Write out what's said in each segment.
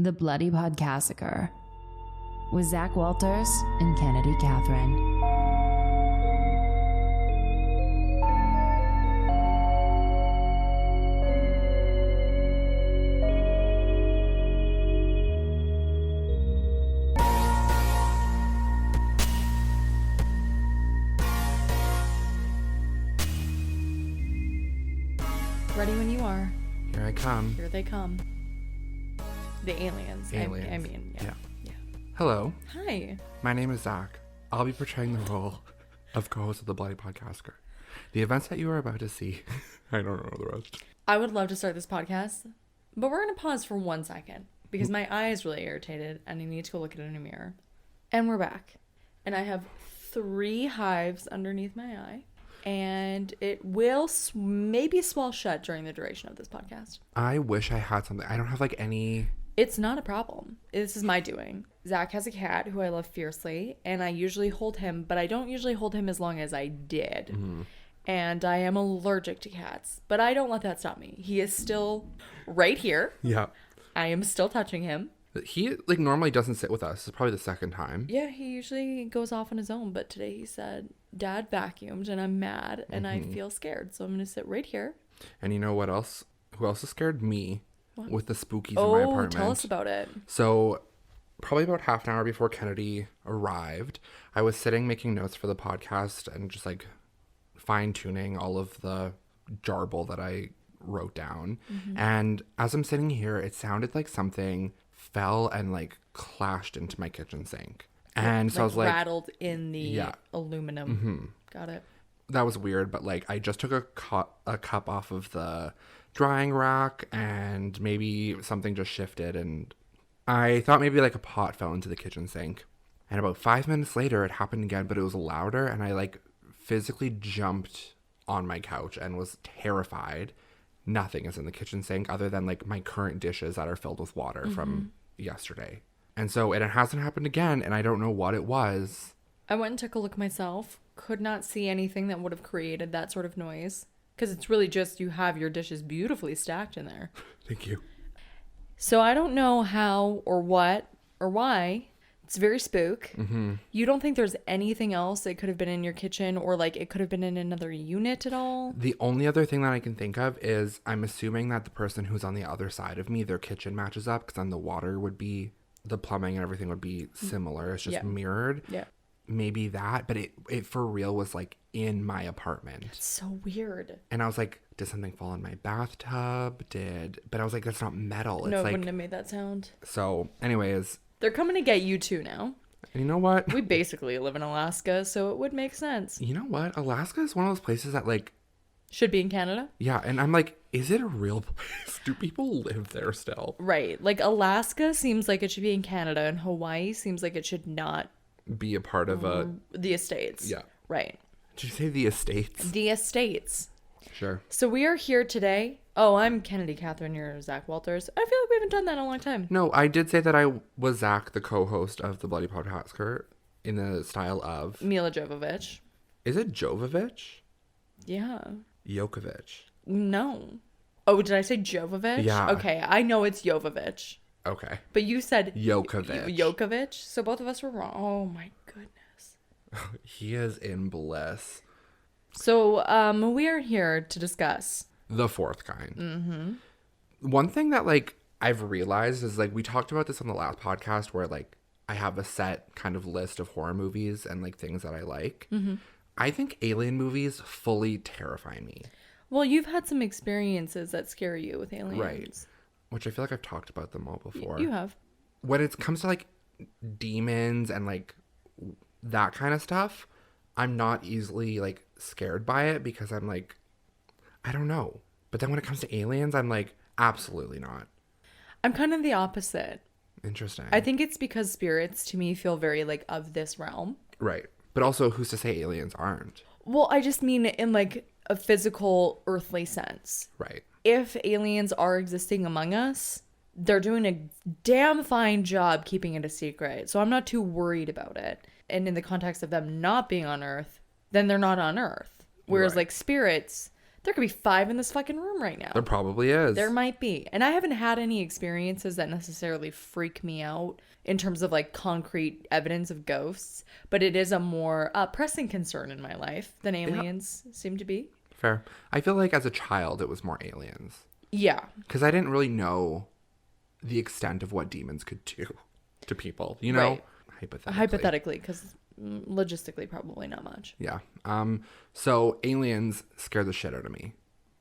The Bloody Podcassacre with Zac Walters and Kennedy Catherine. Ready when you are. Here I come. Here they come. The aliens. Aliens. I mean, yeah. Hello. Hi. My name is Zac. I'll be portraying the role of co-host of the Bloody Podcassacre. The events that you are about to see, I don't know the rest. I would love to start this podcast, but we're going to pause for 1 second because my eye is really irritated and I need to go look at it in a mirror. And we're back. And I have 3 hives underneath my eye. And it will maybe swell shut during the duration of this podcast. I wish I had something. I don't have like any... It's not a problem. This is my doing. Zac has a cat who I love fiercely, and I usually hold him, but I don't usually hold him as long as I did. Mm-hmm. And I am allergic to cats, but I don't let that stop me. He is still right here. Yeah. I am still touching him. He like normally doesn't sit with us. It's probably the second time. Yeah, he usually goes off on his own, but today he said, Dad vacuumed and I'm mad and I feel scared, so I'm going to sit right here. And you know what else? Who else is scared? Me. What? With the spookies in my apartment. Tell us about it. So probably about half an hour before Kennedy arrived, I was sitting making notes for the podcast and just like fine-tuning all of the jarble that I wrote down. Mm-hmm. And as I'm sitting here, it sounded like something fell and like clashed into my kitchen sink. And so I was like... rattled in the aluminum. Mm-hmm. Got it. That was weird, but like I just took a cup off of the drying rack and maybe something just shifted and I thought maybe like a pot fell into the kitchen sink. And about 5 minutes later it happened again, but it was louder and I like physically jumped on my couch and was terrified. Nothing is in the kitchen sink other than like my current dishes that are filled with water from yesterday. And so it hasn't happened again and I don't know what it was. I went and took a look myself. Could not see anything that would have created that sort of noise. Because it's really just you have your dishes beautifully stacked in there. Thank you. So I don't know how or what or why. It's very spook. Mm-hmm. You don't think there's anything else that could have been in your kitchen or like it could have been in another unit at all? The only other thing that I can think of is I'm assuming that the person who's on the other side of me, their kitchen matches up because then the water would be, the plumbing and everything would be similar. It's just mirrored. Yeah. Maybe that, but it for real was like in my apartment. That's so weird. And I was like, did something fall in my bathtub? But I was like, that's not metal. No, it's it like, wouldn't have made that sound. So anyways. They're coming to get you too now. You know what? We basically live in Alaska, so it would make sense. You know what? Alaska is one of those places that like. Should be in Canada? Yeah, and I'm like, is it a real place? Do people live there still? Right. Like Alaska seems like it should be in Canada and Hawaii seems like it should not be a part of the estates. Yeah. Right. Did you say the estates? The estates. Sure. So we are here today. Oh, I'm Kennedy Catherine. You're Zac Walters. I feel like we haven't done that in a long time. No, I did say that I was Zac, the co-host of the Bloody Podcassacre, in the style of Mila Jovovich. Is it Jovovich? Yeah. Jokovic. No. Oh, did I say Jovovich? Yeah. Okay, I know it's Jovovich. Okay. But you said Jokovic. Jokovic, so both of us were wrong. Oh my goodness. He is in bliss. So, we are here to discuss the fourth kind. Mm-hmm. One thing that like I've realized is like we talked about this on the last podcast where like I have a set kind of list of horror movies and like things that I like. Mm-hmm. I think alien movies fully terrify me. Well, you've had some experiences that scare you with aliens. Right. Which I feel like I've talked about them all before. You have. When it comes to like demons and like that kind of stuff, I'm not easily like scared by it because I'm like, I don't know. But then when it comes to aliens, I'm like, absolutely not. I'm kind of the opposite. Interesting. I think it's because spirits to me feel very like of this realm. Right. But also, who's to say aliens aren't? Well, I just mean in like a physical, earthly sense. Right. If aliens are existing among us, they're doing a damn fine job keeping it a secret. So I'm not too worried about it. And in the context of them not being on Earth, then they're not on Earth. Whereas like spirits, There could be 5 in this fucking room right now. There probably is. There might be. And I haven't had any experiences that necessarily freak me out in terms of like concrete evidence of ghosts, but it is a more pressing concern in my life than aliens seem to be. Fair. I feel like as a child, it was more aliens. Yeah. Because I didn't really know the extent of what demons could do to people, you know? Right. Hypothetically. Because logistically, probably not much. Yeah. So aliens scare the shit out of me.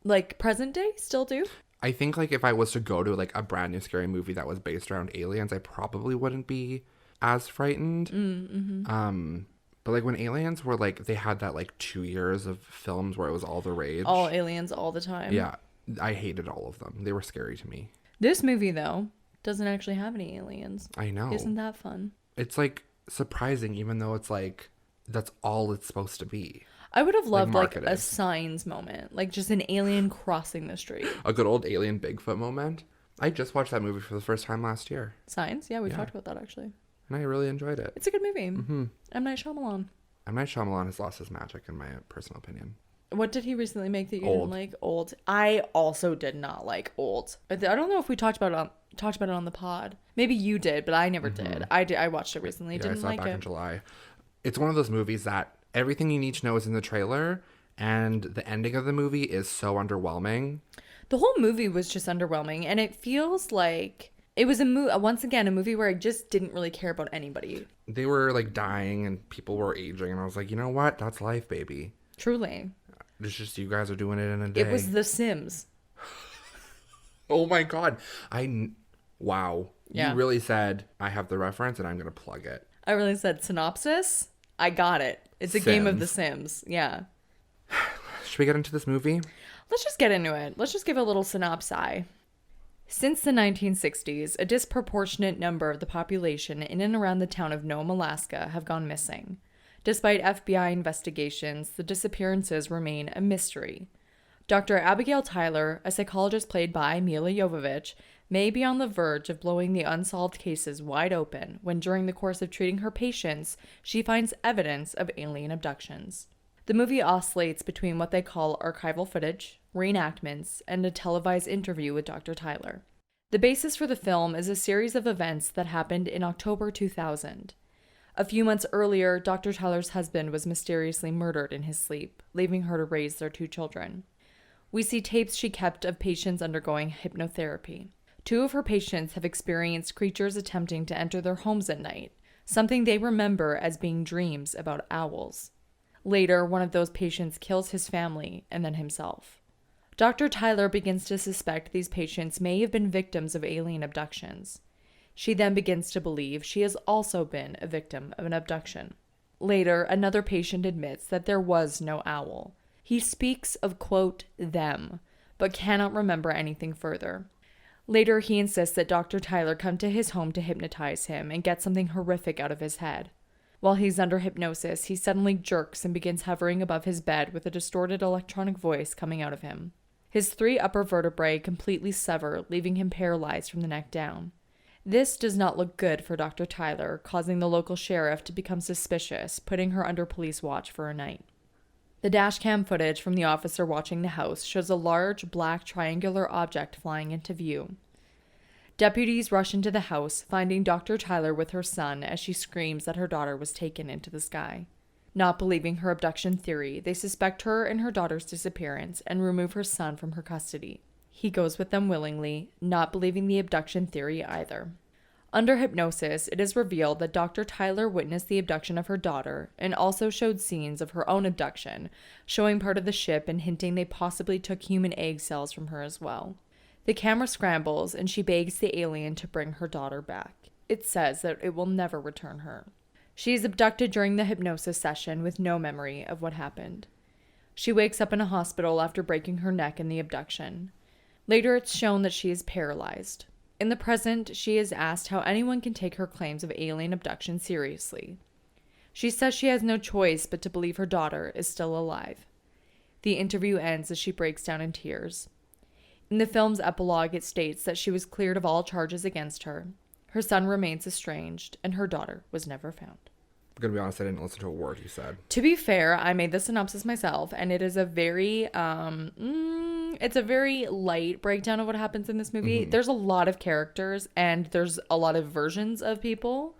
Like present day still do? I think like if I was to go to like a brand new scary movie that was based around aliens, I probably wouldn't be as frightened. Mm-hmm. But like when aliens were like, they had that like 2 years of films where it was all the rage. All aliens all the time. Yeah. I hated all of them. They were scary to me. This movie, though, doesn't actually have any aliens. I know. Isn't that fun? It's like surprising, even though it's like, that's all it's supposed to be. I would have loved like a marketed. Signs moment, like just an alien crossing the street. A good old alien Bigfoot moment. I just watched that movie for the first time last year. Signs? Yeah, we talked about that actually. And I really enjoyed it. It's a good movie. Mm-hmm. M. Night Shyamalan. M. Night Shyamalan has lost his magic, in my personal opinion. What did he recently make that you Old. didn't like? Old. I also did not like Old. I don't know if we talked about it on the pod. Maybe you did, but I never did. I watched it recently. Yeah, Didn't I saw like it back it. in July. It's one of those movies that everything you need to know is in the trailer, and the ending of the movie is so underwhelming. The whole movie was just underwhelming, and it feels like it was once again a movie where I just didn't really care about anybody. They were like dying and people were aging, and I was like, you know what? That's life, baby. Truly. It's just you guys are doing it in a day. It was The Sims. Oh my god. Wow. Yeah. You really said, I have the reference and I'm going to plug it. I really said synopsis. I got it. It's a game of The Sims. Yeah. Should we get into this movie? Let's just get into it. Let's just give a little synopsis. Since the 1960s, a disproportionate number of the population in and around the town of Gnome, Alaska have gone missing. Despite FBI investigations, the disappearances remain a mystery. Dr. Abigail Tyler, a psychologist played by Mila Jovovich, may be on the verge of blowing the unsolved cases wide open when, during the course of treating her patients, she finds evidence of alien abductions. The movie oscillates between what they call archival footage, reenactments, and a televised interview with Dr. Tyler. The basis for the film is a series of events that happened in October 2000. A few months earlier, Dr. Tyler's husband was mysteriously murdered in his sleep, leaving her to raise their 2 children. We see tapes she kept of patients undergoing hypnotherapy. 2 of her patients have experienced creatures attempting to enter their homes at night, something they remember as being dreams about owls. Later, one of those patients kills his family and then himself. Dr. Tyler begins to suspect these patients may have been victims of alien abductions. She then begins to believe she has also been a victim of an abduction. Later, another patient admits that there was no owl. He speaks of, quote, them, but cannot remember anything further. Later, he insists that Dr. Tyler come to his home to hypnotize him and get something horrific out of his head. While he's under hypnosis, he suddenly jerks and begins hovering above his bed with a distorted electronic voice coming out of him. His 3 upper vertebrae completely sever, leaving him paralyzed from the neck down. This does not look good for Dr. Tyler, causing the local sheriff to become suspicious, putting her under police watch for a night. The dashcam footage from the officer watching the house shows a large black triangular object flying into view. Deputies rush into the house, finding Dr. Tyler with her son as she screams that her daughter was taken into the sky. Not believing her abduction theory, they suspect her and her daughter's disappearance and remove her son from her custody. He goes with them willingly, not believing the abduction theory either. Under hypnosis, it is revealed that Dr. Tyler witnessed the abduction of her daughter and also showed scenes of her own abduction, showing part of the ship and hinting they possibly took human egg cells from her as well. The camera scrambles and she begs the alien to bring her daughter back. It says that it will never return her. She is abducted during the hypnosis session with no memory of what happened. She wakes up in a hospital after breaking her neck in the abduction. Later, it's shown that she is paralyzed. In the present, she is asked how anyone can take her claims of alien abduction seriously. She says she has no choice but to believe her daughter is still alive. The interview ends as she breaks down in tears. In the film's epilogue, it states that she was cleared of all charges against her. Her son remains estranged, and her daughter was never found. gonna be honest, I didn't listen to a word you said. To be fair, I made the synopsis myself, and it is a very it's a very light breakdown of what happens in this movie. There's a lot of characters, and there's a lot of versions of people,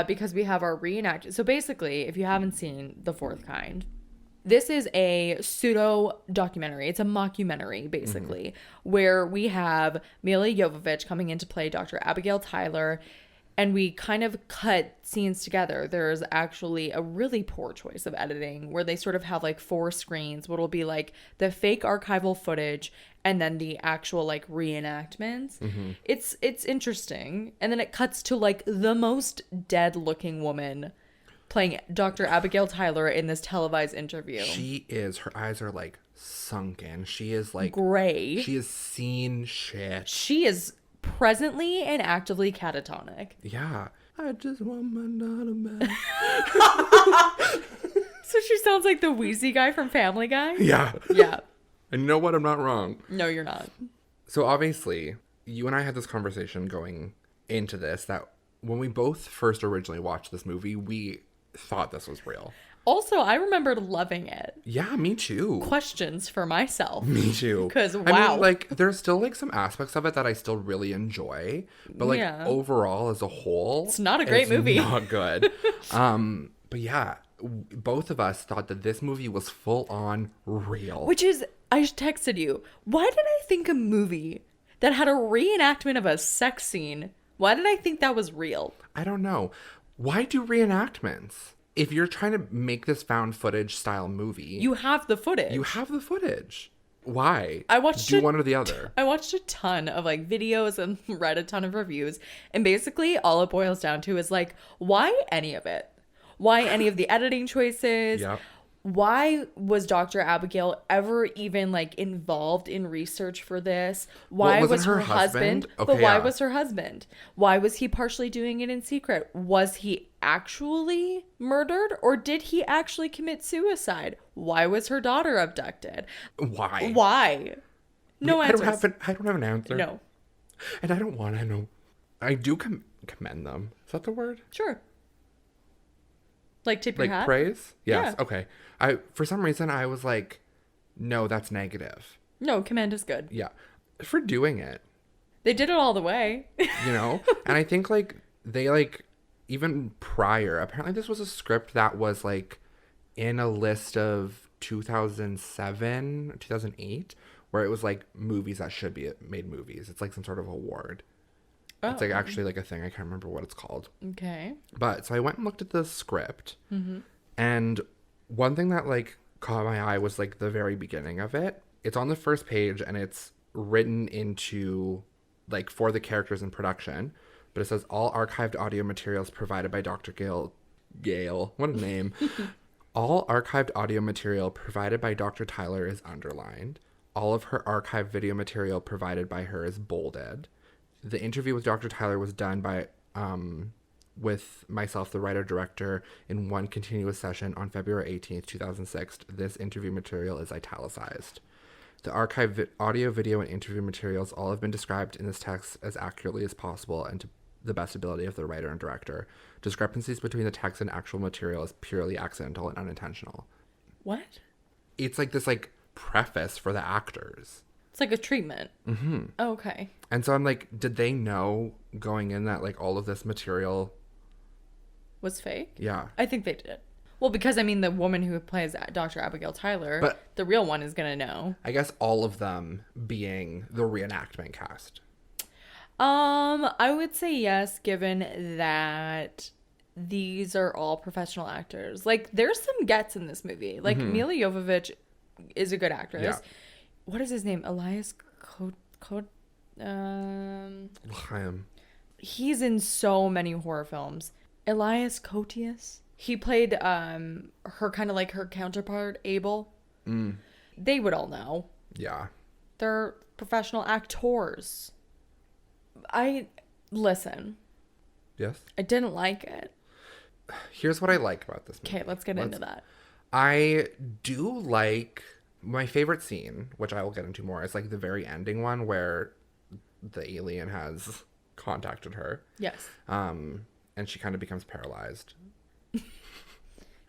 because we have our reenact. So basically, if you haven't seen The Fourth Kind, this is a pseudo documentary. It's a mockumentary, basically, where we have Milla Jovovich coming in to play Dr. Abigail Tyler. And we kind of cut scenes together. There's actually a really poor choice of editing where they sort of have like 4 screens, what will be like the fake archival footage and then the actual like reenactments. It's interesting. And then it cuts to like the most dead looking woman playing Dr. Abigail Tyler in this televised interview. Her eyes are like sunken. She is like gray. She has seen shit. She is presently and actively catatonic. Yeah. I just want my daughter back. So she sounds like the Wheezy guy from Family Guy? Yeah. Yeah. And you know what? I'm not wrong. No, you're not. So obviously, you and I had this conversation going into this that when we both first originally watched this movie, we thought this was real. Also, I remembered loving it. Yeah, me too. Questions for myself. Me too. Because, wow. I mean, like, there's still, like, some aspects of it that I still really enjoy. But, like, overall, as a whole... It's not a great movie. It's not good. But, yeah, both of us thought that this movie was full-on real. Which is... I texted you. Why did I think a movie that had a reenactment of a sex scene... Why did I think that was real? I don't know. Why do reenactments? If you're trying to make this found footage style movie, you have the footage. You have the footage. Why? I watched do one or the other. I watched a ton of like videos and read a ton of reviews, and basically all it boils down to is like, why any of it? Why any of the editing choices? Yep. Why was Dr. Abigail ever even like involved in research for this? Why was her husband? Okay, but why was her husband? Why was he partially doing it in secret? Was he actually murdered, or did he actually commit suicide? Why was her daughter abducted? Why? No answers. I don't have an answer. No. And I don't want to know. I do commend them. Is that the word? Sure. Like tip your hat? Like praise? Yes. Yeah. Okay. For some reason I was like, no, that's negative. No, commend is good. Yeah. For doing it. They did it all the way. You know? And I think like they like even prior, apparently this was a script that was like in a list of 2007, 2008, where it was like movies that should be made movies. It's like some sort of award. Oh. It's like actually like a thing. I can't remember what it's called. Okay. But so I went and looked at the script, and one thing that like caught my eye was like the very beginning of it. It's on the first page and it's written into like for the characters in production, but it says all archived audio materials provided by Dr. Gale. What a name. All archived audio material provided by Dr. Tyler is underlined. All of her archived video material provided by her is bolded. The interview with Dr. Tyler was done by with myself, the writer-director, in one continuous session on February 18th, 2006. This interview material is italicized. The archived audio, video, and interview materials all have been described in this text as accurately as possible and to the best ability of the writer and director. Discrepancies between the text and actual material is purely accidental and unintentional. What? It's like this like preface for the actors. It's like a treatment. Mm-hmm. Oh, okay. And so I'm like, did they know going in that like all of this material was fake? Yeah. I think they did. Well, because I mean, the woman who plays Dr. Abigail Tyler, but the real one is gonna know. I guess all of them being the reenactment cast. I would say yes, given that these are all professional actors. Like, there's some gets in this movie. Like, Milla Jovovich is a good actress. Yeah. What is his name? Elias he's in so many horror films. Elias Koteas. He played her kind of like her counterpart, Abel. They would all know. Yeah. They're professional actors. Listen. Yes? I didn't like it. Here's what I like about this movie. Okay, let's get into that. I do like my favorite scene, which I will get into more, is like the very ending one where the alien has contacted her. Yes. And she kind of becomes paralyzed.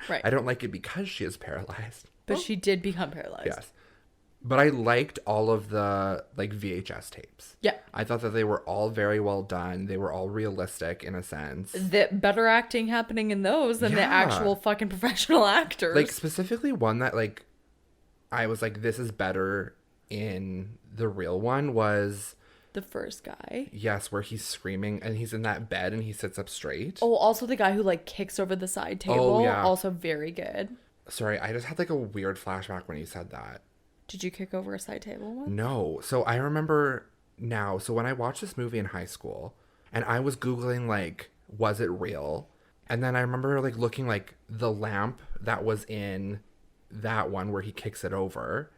Right. I don't like it because she is paralyzed. But she did become paralyzed. Yes. But I liked all of the like VHS tapes. Yeah. I thought that they were all very well done. They were all realistic in a sense. The better acting happening in those than the Yeah. actual fucking professional actors. Like specifically one that like I was like, this is better in the real one was the first guy. yes, where he's screaming and he's in that bed and he sits up straight. Oh, also the guy who like kicks over the side table. Oh, yeah. Also very good. Sorry, I just had like a weird flashback when you said that. Did you kick over a side table once? No. So I remember now. So when I watched this movie in high school and I was Googling, like, was it real? And then I remember, like, looking, like, the lamp that was in that one where he kicks it over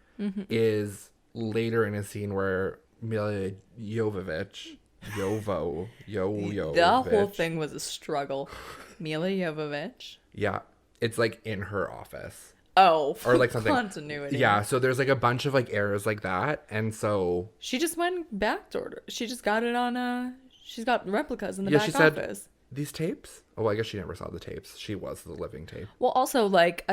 is later in a scene where Mila Jovovich, The whole thing was a struggle. Mila Jovovich. Yeah. It's, like, in her office. Oh, Or like something. Continuity. Yeah, so there's like a bunch of like errors like that, and so She just went back to order. She just got it on she's got replicas in the yeah, back she said office. these tapes. Oh, I guess she never saw the tapes. She was the living tape. Well, also like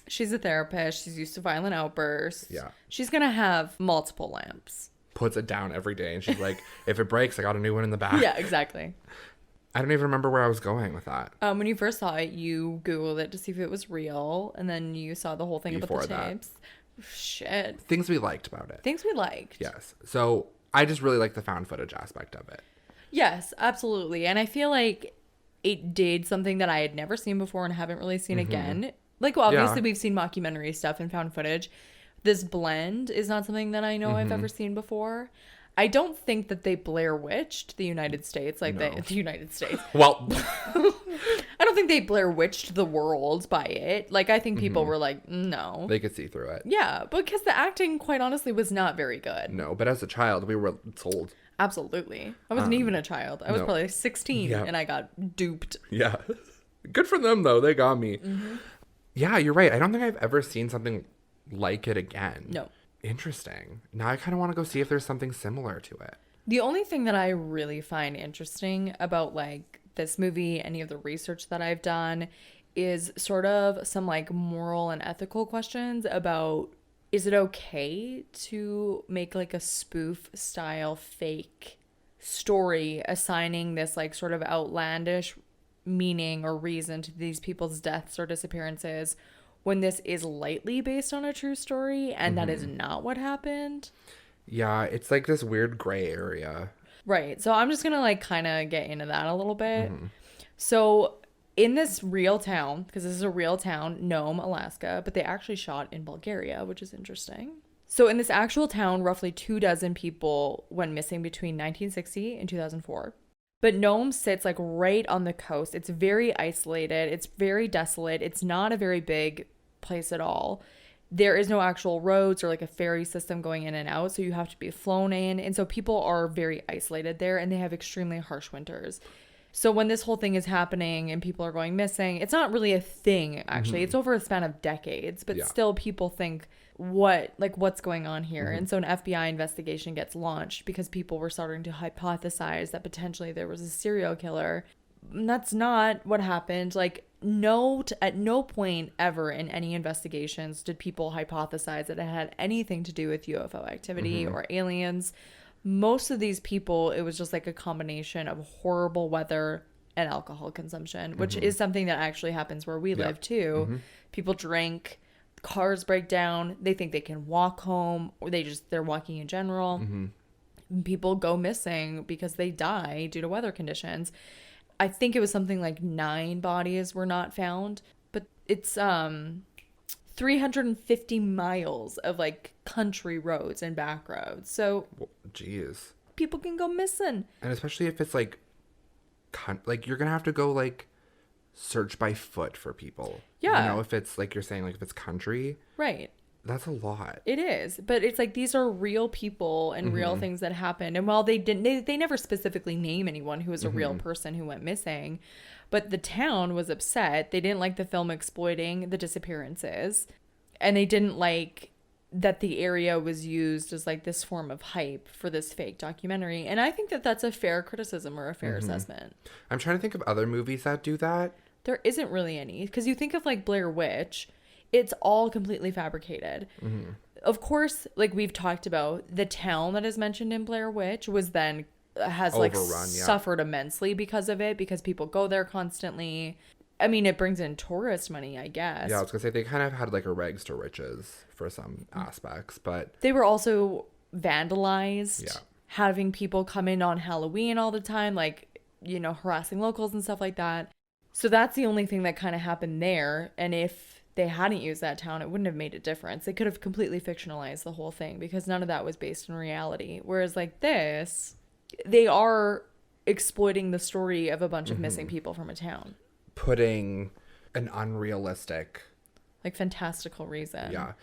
she's a therapist. She's used to violent outbursts. Yeah. She's gonna have multiple lamps. Puts it down every day, and she's like, if it breaks, I got a new one in the back. Yeah, exactly. I don't even remember where I was going with that. When you first saw it, you Googled it to see if it was real, and then you saw the whole thing about Before the that. tapes. Shit. Things we liked about it. Things we liked. Yes. So I just really like the found footage aspect of it. Yes, absolutely. And I feel like it did something that I had never seen before and haven't really seen again. Like, well, obviously, Yeah. we've seen mockumentary stuff and found footage. This blend is not something that I know I've ever seen before. I don't think that they Blair Witched the United States, like No. the United States. Well, I don't think they Blair Witched the world by it. Like, I think people were like, no. they could see through it. Yeah, because the acting, quite honestly, was not very good. No, but as a child, we were told. Absolutely. I wasn't even a child. I was no. probably 16 Yeah. and I got duped. Yeah. Good for them, though. They got me. Yeah, you're right. I don't think I've ever seen something like it again. No. Interesting. Now I kind of want to go see if there's something similar to it. The only thing that I really find interesting about like this movie, any of the research that I've done, is sort of some like moral and ethical questions about, is it okay to make like a spoof style fake story assigning this like sort of outlandish meaning or reason to these people's deaths or disappearances when this is lightly based on a true story and that is not what happened? Yeah, it's like this weird gray area. Right. So I'm just going to like kind of get into that a little bit. So in this real town, because this is a real town, Gnome, Alaska, but they actually shot in Bulgaria, which is interesting. So in this actual town, roughly 24 people went missing between 1960 and 2004. But Gnome sits like right on the coast. It's very isolated. It's very desolate. It's not a very big place at all. There is no actual roads or like a ferry system going in and out. So you have to be flown in. And so people are very isolated there and they have extremely harsh winters. So when this whole thing is happening and people are going missing, it's not really a thing, actually. It's over a span of decades, but still people think, what's going on here? And so an FBI investigation gets launched because people were starting to hypothesize that potentially there was a serial killer. And that's not what happened. Like, at no point ever in any investigations did people hypothesize that it had anything to do with UFO activity or aliens. Most of these people, it was just like a combination of horrible weather and alcohol consumption, which is something that actually happens where we live too. People drink, cars break down, they think they can walk home, or they're walking in general. People go missing because they die due to weather conditions. I think it was something like 9 bodies were not found, but it's 350 miles of like country roads and back roads. So Jeez. people can go missing. And especially if it's like you're going to have to go like search by foot for people. Yeah. You know, if it's like you're saying, like if it's country. Right. That's a lot. It is. But it's like these are real people and real things that happened. And while they never specifically name anyone who was a real person who went missing, but the town was upset. They didn't like the film exploiting the disappearances. And they didn't like that the area was used as like this form of hype for this fake documentary. And I think that that's a fair criticism or a fair assessment. I'm trying to think of other movies that do that. there isn't really any. Because you think of like Blair Witch, it's all completely fabricated. Of course, like we've talked about, the town that is mentioned in Blair Witch was then has like suffered immensely because of it, because people go there constantly. I mean, it brings in tourist money, I guess. Yeah, I was gonna say they kind of had like a rags to riches for some aspects, but they were also vandalized. Yeah. Having people come in on Halloween all the time, like, you know, harassing locals and stuff like that. So that's the only thing that kind of happened there. And if they hadn't used that town, it wouldn't have made a difference. They could have completely fictionalized the whole thing because none of that was based in reality. Whereas like this, they are exploiting the story of a bunch of missing people from a town. Putting an unrealistic, like, fantastical reason. Yeah.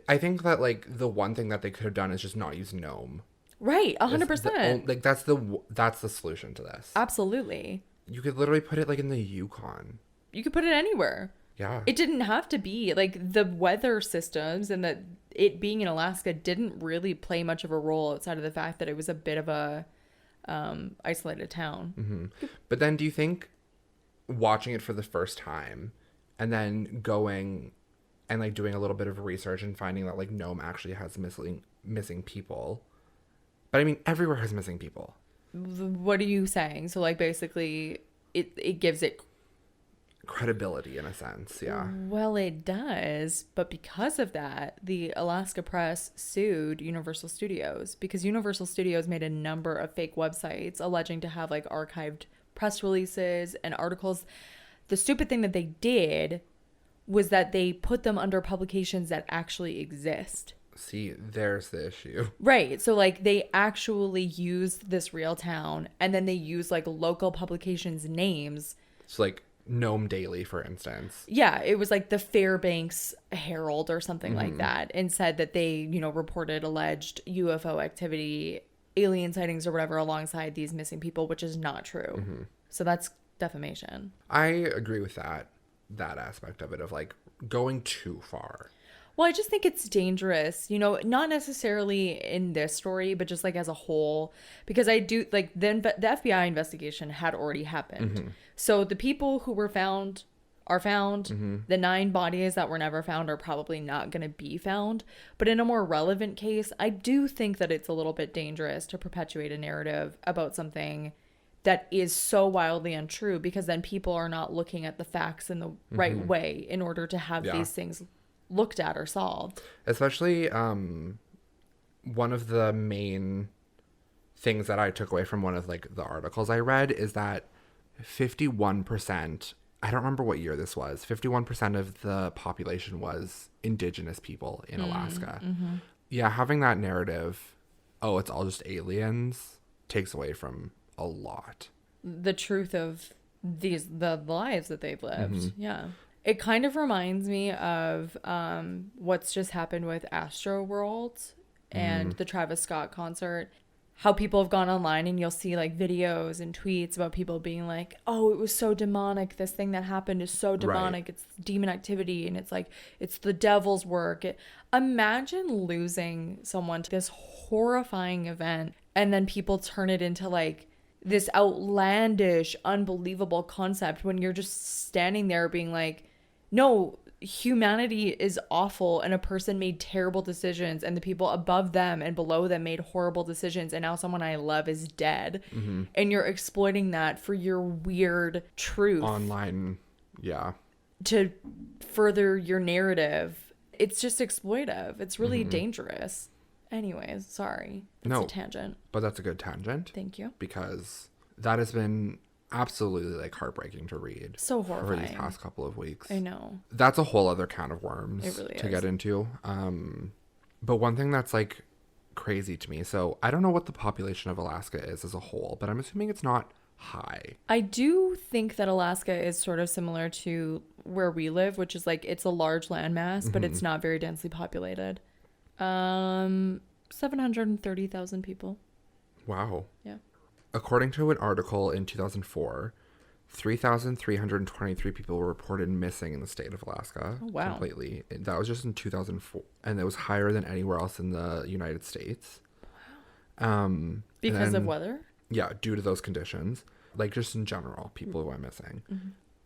I think that like the one thing that they could have done is just not use Gnome. Right, 100%. Like that's the solution to this. Absolutely. You could literally put it like in the Yukon. You could put it anywhere. Yeah. It didn't have to be like the weather systems, and that it being in Alaska didn't really play much of a role outside of the fact that it was a bit of a isolated town. But then do you think watching it for the first time and then going and like doing a little bit of research and finding that like Gnome actually has missing people, but I mean everywhere has missing people. What are you saying? So like basically it gives it credibility in a sense. Yeah. Well, it does, but because of that, the Alaska Press sued Universal Studios because Universal Studios made a number of fake websites alleging to have like archived press releases and articles. The stupid thing that they did was that they put them under publications that actually exist. See, there's the issue. Right. So like they actually used this real town, and then they used like local publications' names. So like Gnome Daily, for instance. Yeah, it was like the Fairbanks Herald or something like that, and said that they, you know, reported alleged UFO activity, alien sightings or whatever alongside these missing people, which is not true. So that's defamation. I agree with that aspect of it, of like going too far. Well, I just think it's dangerous, you know, not necessarily in this story, but just like as a whole, because I do like the FBI investigation had already happened. So the people who were found are found. The 9 bodies that were never found are probably not going to be found. But in a more relevant case, I do think that it's a little bit dangerous to perpetuate a narrative about something that is so wildly untrue, because then people are not looking at the facts in the right way in order to have these things looked at or solved. Especially one of the main things that I took away from one of like the articles I read is that 51%, I don't remember what year this was, 51% of the population was indigenous people in Alaska. Yeah, having that narrative, oh, it's all just aliens, takes away from a lot. The truth of the lives that they've lived. Yeah. It kind of reminds me of what's just happened with Astroworld and the Travis Scott concert. How people have gone online and you'll see like videos and tweets about people being like, oh, it was so demonic. This thing that happened is so demonic. Right. It's demon activity. And it's like, it's the devil's work. Imagine losing someone to this horrifying event, and then people turn it into like this outlandish, unbelievable concept when you're just standing there being like, no, humanity is awful, and a person made terrible decisions, and the people above them and below them made horrible decisions, and now someone I love is dead. And you're exploiting that for your weird truth online, to further your narrative. It's just exploitive. It's really dangerous. Anyways, sorry, it's a tangent, but that's a good tangent. Thank you. Because that has been absolutely like heartbreaking to read. So horrifying. For these past couple of weeks. I know. That's a whole other can of worms. It really to is. Get into. But one thing that's like crazy to me, so I don't know what the population of Alaska is as a whole, but I'm assuming it's not high. I do think that Alaska is sort of similar to where we live, which is like it's a large landmass, but it's not very densely populated. 730,000 people. Wow. Yeah. According to an article in 2004, 3,323 people were reported missing in the state of Alaska. Oh, wow. Completely. That was just in 2004. And it was higher than anywhere else in the United States. Wow. Because of weather? Yeah, due to those conditions. Like just in general, people who went missing.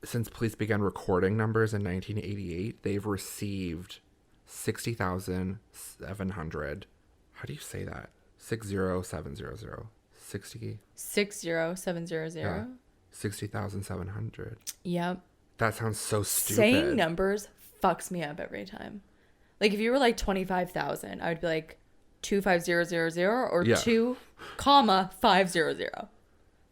since police began recording numbers in 1988, they've received 60,700. How do you say that? 60700. 60700. Yeah. 60,700. Yep. That sounds so stupid. Saying numbers fucks me up every time. Like if you were like 25,000, I would be like 25000 or Yeah. 2,500.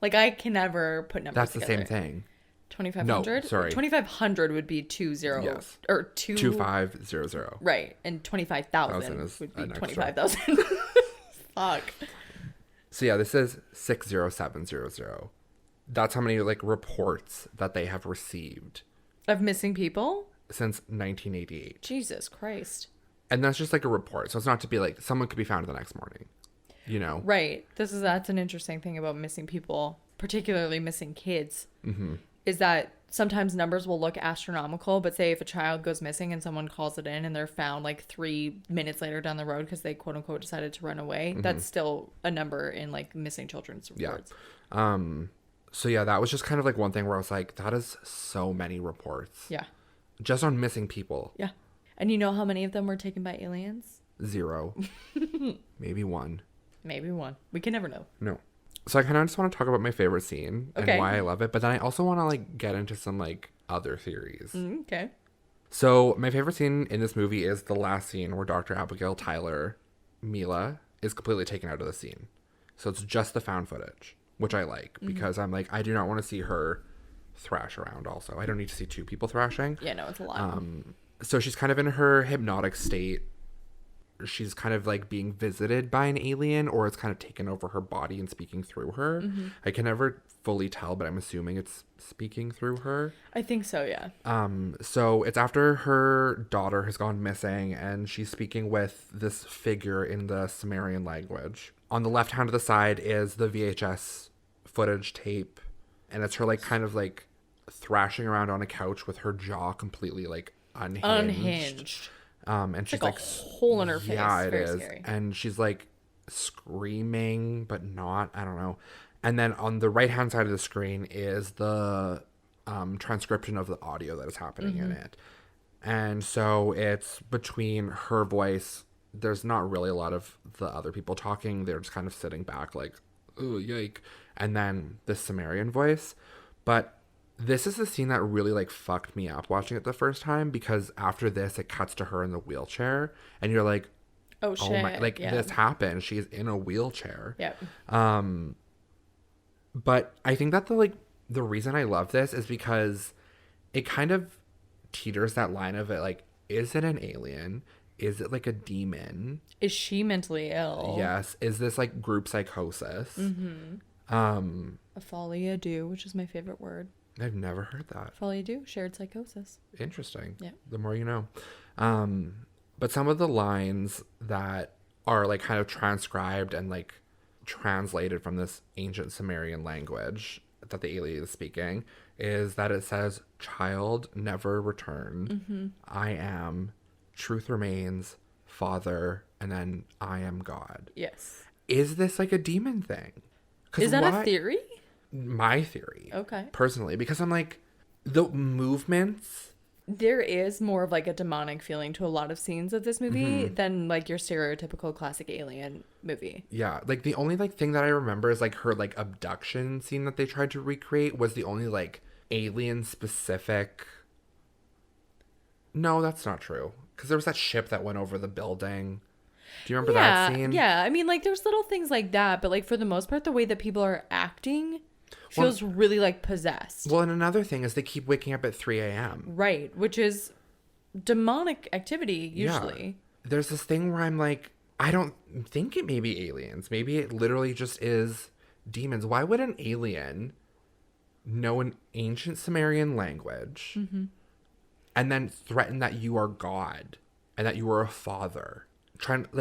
Like I can never put numbers That's together. the same thing. 2,500? No, sorry. 2,500 would be 20. Yes. Or 2500. Right. And 25,000 is would be an extra. 25,000. Fuck. So yeah, this is 60700. That's how many like reports that they have received Of missing people? since 1988. Jesus Christ. And that's just like a report. So it's not to be like someone could be found the next morning, you know? Right. That's an interesting thing about missing people, particularly missing kids, is that sometimes numbers will look astronomical, but say if a child goes missing and someone calls it in and they're found like 3 minutes later down the road because they quote unquote decided to run away, that's still a number in like missing children's reports. Yeah. So yeah, that was just kind of like one thing where I was like, that is so many reports. Yeah. Just on missing people. Yeah. And you know how many of them were taken by aliens? 0. Maybe 1. Maybe 1. We can never know. No. So I kind of just want to talk about my favorite scene Okay. and why I love it. But then I also want to like get into some like other theories. Okay. So my favorite scene in this movie is the last scene where Dr. Abigail Tyler, Mila, is completely taken out of the scene. So it's just the found footage, which I like because I'm like, I do not want to see her thrash around also. I don't need to see 2 people thrashing. Yeah, no, it's a lot. So she's kind of in her hypnotic state. She's kind of like being visited by an alien, or it's kind of taken over her body and speaking through her. I can never fully tell, but I'm assuming it's speaking through her. I think so, yeah. So it's after her daughter has gone missing and she's speaking with this figure in the Sumerian language. On the left hand of the side is the VHS footage tape, and it's her like kind of like thrashing around on a couch with her jaw completely like unhinged. And she's like a hole in her face. Yeah, it Very is. scary. And she's like screaming, but not. I don't know. And then on the right hand side of the screen is the transcription of the audio that is happening in it. And so it's between her voice. There's not really a lot of the other people talking. They're just kind of sitting back like, oh, yike. And then the Sumerian voice. But this is the scene that really like fucked me up watching it the first time, because after this it cuts to her in the wheelchair and you're like, oh shit, oh my, like this happened. She's in a wheelchair. Yeah. But I think that the reason I love this is because it kind of teeters that line of it, like, is it an alien? Is it like a demon? Is she mentally ill? Yes. Is this like group psychosis? A folie à deux, which is my favorite word. I've never heard that. Folie à deux, shared psychosis. Interesting. Yeah. The more you know. But some of the lines that are like kind of transcribed and like translated from this ancient Sumerian language that the alien is speaking is that it says, "Child never returned. I am. Truth remains. Father. And then I am God." Yes. Is this like a demon thing? Is that a theory? My theory. Okay. Personally, because I'm like, the movements. There is more of like a demonic feeling to a lot of scenes of this movie than like your stereotypical classic alien movie. Yeah, like the only like thing that I remember is like her like abduction scene that they tried to recreate was the only like alien specific. No, that's not true. Because there was that ship that went over the building. Do you remember that scene? Yeah, I mean, like, there's little things like that, but, like, for the most part, the way that people are acting feels really, like, possessed. Well, and another thing is they keep waking up at 3 a.m. Right, which is demonic activity, usually. Yeah. There's this thing where I'm like, I don't think it may be aliens. Maybe it literally just is demons. Why would an alien know an ancient Sumerian language and then threaten that you are God and that you are a father?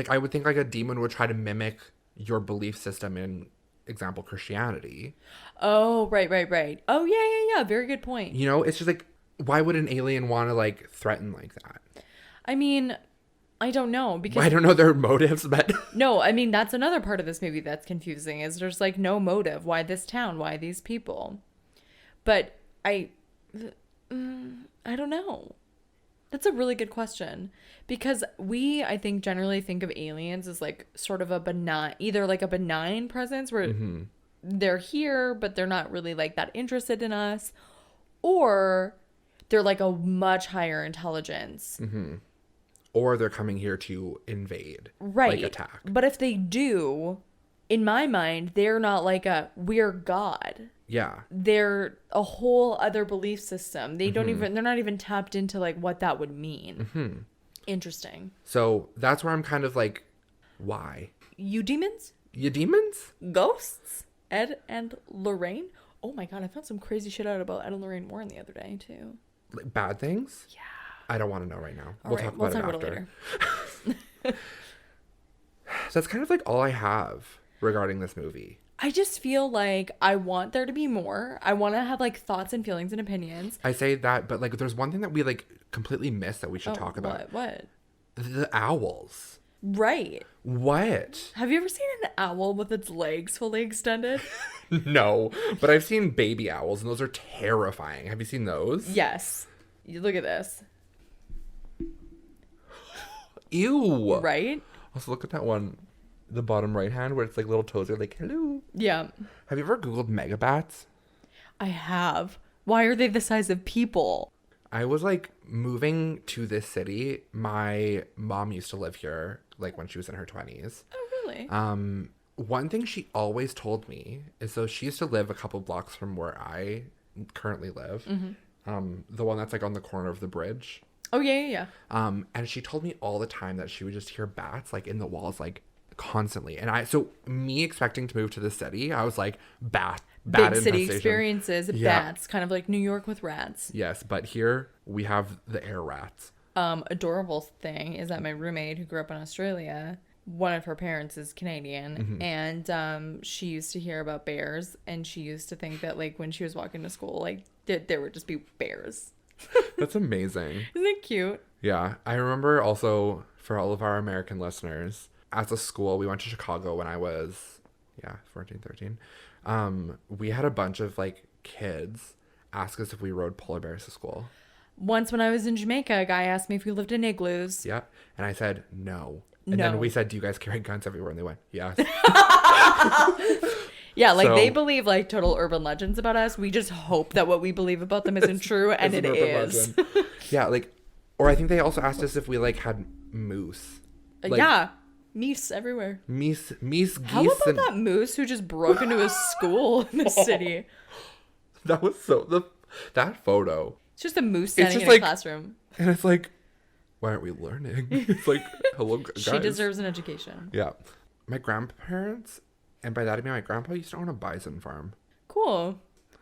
I would think like a demon would try to mimic your belief system in, example, Christianity. Oh, right. Oh, yeah. Very good point. You know, it's just like, why would an alien want to like threaten like that? I mean, I don't know, because I don't know their motives, but no, I mean, that's another part of this movie that's confusing, is there's like no motive. Why this town? Why these people? But I don't know. That's a really good question, because I think, generally think of aliens as like sort of a benign, either like a benign presence where they're here, but they're not really like that interested in us, or they're like a much higher intelligence. Or they're coming here to invade, Right. like attack. But if they do, in my mind, they're not like we're God. Yeah. They're a whole other belief system. They don't even, they're not even tapped into like what that would mean. Interesting. So that's where I'm kind of like, why? You demons? You demons? Ghosts? Ed and Lorraine? Oh my God, I found some crazy shit out about Ed and Lorraine Warren the other day too. Like, bad things? Yeah. I don't want to know right now. All We'll right, talk about it after. later. That's kind of like all I have regarding this movie. I just feel like I want there to be more. I want to have like thoughts and feelings and opinions. I say that, but like there's one thing that we like completely missed that we should talk about. What? The owls. Right. What? Have you ever seen an owl with its legs fully extended? No, but I've seen baby owls and those are terrifying. Have you seen those? Yes. You look at this. Ew. Right? Also look at that one, the bottom right hand where it's like little toes are like, hello. Yeah. Have you ever Googled megabats? I have. Why are they the size of people? I was like moving to this city. My mom used to live here like when she was in her 20s. Oh, really? One thing she always told me is, so she used to live a couple blocks from where I currently live. The one that's like on the corner of the bridge. Oh, yeah. And she told me all the time that she would just hear bats like in the walls like constantly. And so me expecting to move to the city, I was like, bat Big city infestation. experiences, Yeah. bats, kind of like New York with rats. Yes, but here we have the air rats. Adorable thing is that my roommate who grew up in Australia, one of her parents is Canadian, and she used to hear about bears, and she used to think that like when she was walking to school, like there would just be bears. That's amazing. Isn't it cute? Yeah. I remember also, for all of our American listeners, as a school, we went to Chicago when I was, 14, 13. We had a bunch of like kids ask us if we rode polar bears to school. Once when I was in Jamaica, a guy asked me if we lived in igloos. Yeah. And I said, no. And No. then we said, do you guys carry guns everywhere? And they went, yes. Yeah, like So- they believe like total urban legends about us. We just hope that what we believe about them isn't true, and It's it an urban is. legend. Yeah, like, or I think they also asked us if we like had moose. Like, Yeah, meese everywhere. Meese geese. How about and that moose who just broke into a school in the city? that was that photo. It's just a moose standing just in a like- classroom. And it's like, why aren't we learning? It's like, hello, guys. She deserves an education. Yeah. My grandparents, and by that I mean my grandpa, used to own a bison farm. Cool.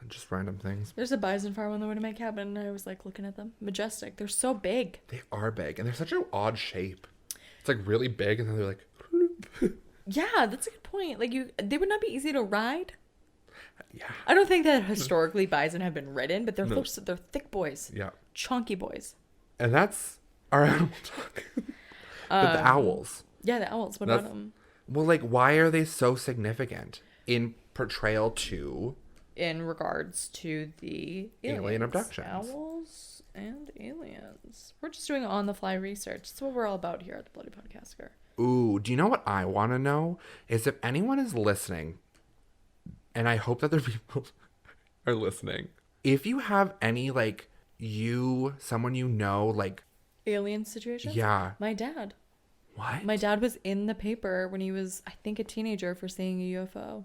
Just random things. There's a bison farm on the way to my cabin, and I was like looking at them. Majestic. They're so big. They are big, and they're such an odd shape. It's like really big, and then they're like, Yeah, that's a good point. Like they would not be easy to ride. yeah. I don't think that historically bison have been ridden, but they're No. they're thick boys. Yeah. Chunky boys. And that's our animal talk. But the owls. Yeah, the owls. What That's- about them? Well, like, why are they so significant in portrayal to In regards to the alien aliens. abductions? Owls and aliens. We're just doing on-the-fly research. That's what we're all about here at the Bloody Podcassacre. Ooh, do you know what I want to know? Is if anyone is listening, and I hope that there are people are listening, if you have any, like, someone you know, like, Alien situation? yeah. My dad. What? My dad was in the paper when he was, I think, a teenager for seeing a UFO.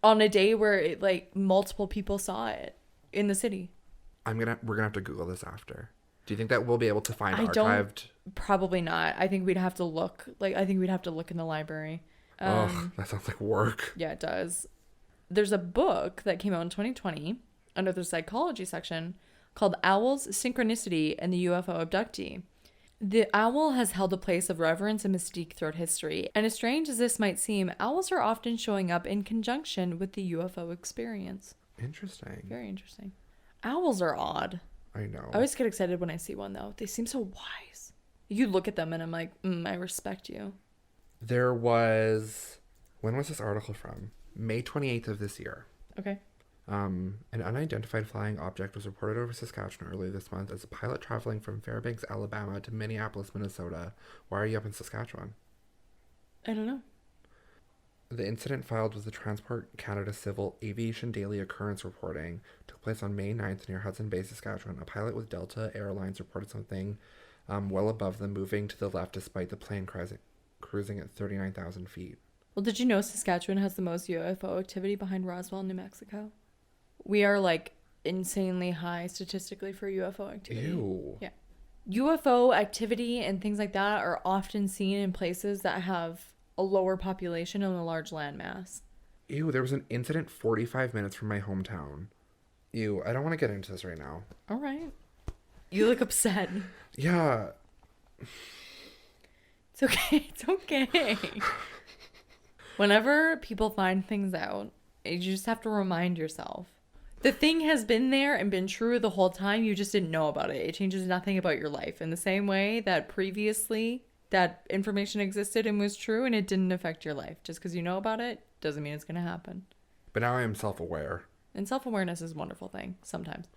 On a day where, it, like, multiple people saw it in the city. We're gonna have to Google this after. Do you think that we'll be able to find I archived? don't. Probably not. I think we'd have to look. Like, I think we'd have to look in the library. Ugh, that sounds like work. Yeah, it does. There's a book that came out in 2020 under the psychology section called Owls, Synchronicity, and the UFO Abductee. The owl has held a place of reverence and mystique throughout history, and as strange as this might seem, owls are often showing up in conjunction with the UFO experience. Interesting. Very interesting. Owls are odd. I know. I always get excited when I see one, though. They seem so wise. You look at them and I'm like, I respect you. When was this article from? May 28th of this year. Okay. An unidentified flying object was reported over Saskatchewan earlier this month as a pilot traveling from Fairbanks, Alabama to Minneapolis, Minnesota. Why are you up in Saskatchewan? I don't know. The incident, filed with the Transport Canada Civil Aviation Daily Occurrence reporting, took place on May 9th near Hudson Bay, Saskatchewan. A pilot with Delta Airlines reported something well above them moving to the left despite the plane cruising at 39,000 feet. Well, did you know Saskatchewan has the most UFO activity behind Roswell, New Mexico? We are like insanely high statistically for UFO activity. Ew. Yeah. UFO activity and things like that are often seen in places that have a lower population and a large landmass. Ew, there was an incident 45 minutes from my hometown. Ew, I don't want to get into this right now. All right. You look upset. Yeah. It's okay. It's okay. Whenever people find things out, you just have to remind yourself. The thing has been there and been true the whole time. You just didn't know about it. It changes nothing about your life. In the same way that previously that information existed and was true and it didn't affect your life. Just because you know about it doesn't mean it's going to happen. But now I am self-aware. And self-awareness is a wonderful thing sometimes.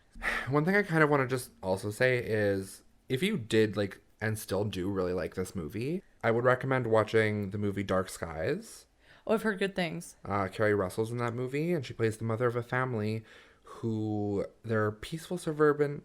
One thing I kind of want to just also say is if you did like and still do really like this movie, I would recommend watching the movie Dark Skies. Oh, I've heard good things. Carrie Russell's in that movie, and she plays the mother of a family who their peaceful suburban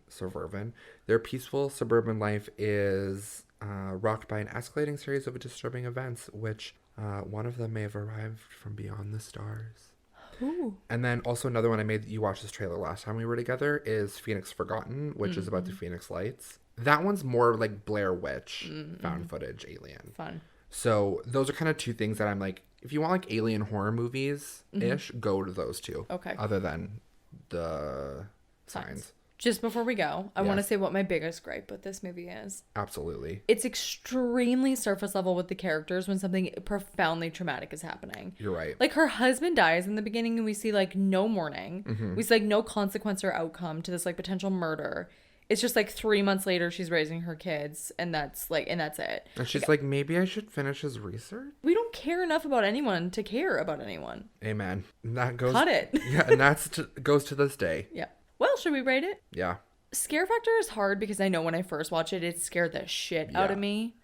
life is rocked by an escalating series of disturbing events, which one of them may have arrived from beyond the stars. Ooh. And then also another one I made you watch this trailer last time we were together is Phoenix Forgotten, which is about the Phoenix Lights. That one's more like Blair Witch, found footage, alien. Fun. So those are kind of two things that I'm like, if you want like alien horror movies-ish, go to those two. Okay. Other than the Signs. Just before we go, I want to Yes. say what my biggest gripe with this movie is. Absolutely. It's extremely surface level with the characters when something profoundly traumatic is happening. You're right. Like, her husband dies in the beginning and we see, like, no mourning. We see, like, no consequence or outcome to this, like, potential murder. It's just, like, 3 months later she's raising her kids and that's it. And she's like, maybe I should finish his research? We don't care enough about anyone to care about anyone. Amen. And that goes... Cut it. Yeah, and goes to this day. Yeah. Well, should we rate it? Yeah. Scare factor is hard because I know when I first watched it, it scared the shit out Yeah. of me.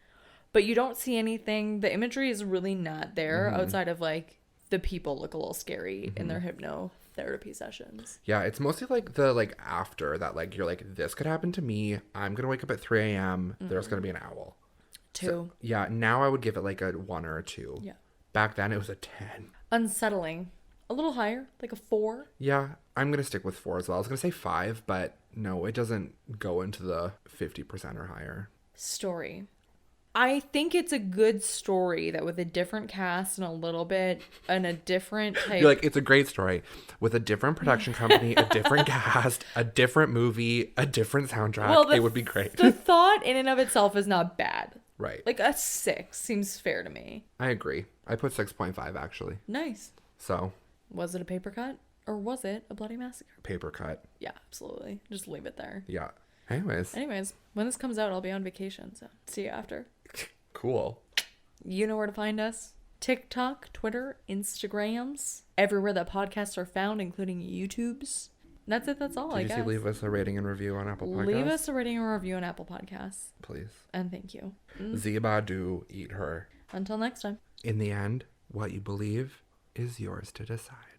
But you don't see anything. The imagery is really not there outside of, like, the people look a little scary in their hypnotherapy sessions. Yeah, it's mostly like the like after that, like you're like, this could happen to me. I'm gonna wake up at 3 a.m. There's gonna be an owl. 2. So, yeah, now I would give it like a 1 or a 2. Yeah. Back then it was a 10. Unsettling. A little higher, like a 4. Yeah, I'm gonna stick with 4 as well. I was gonna say 5, but no, it doesn't go into the 50% or higher. Story. I think it's a good story that with a different cast and a little bit and a different type. You're like, it's a great story with a different production company, a different cast, a different movie, a different soundtrack. It would be great. The thought in and of itself is not bad. Right. Like a 6 seems fair to me. I agree. I put 6.5 actually. Nice. So. Was it a paper cut or was it a bloody massacre? Paper cut. Yeah, absolutely. Just leave it there. Yeah. Anyways, when this comes out, I'll be on vacation. So see you after. cool. You know where to find us. TikTok, Twitter, Instagrams, everywhere that podcasts are found, including YouTubes. That's it. That's all, I guess. Did you leave us a rating and review on Apple Podcasts? Leave us a rating and review on Apple Podcasts. Please. And thank you. Ziba do eat her. Until next time. In the end, what you believe is yours to decide.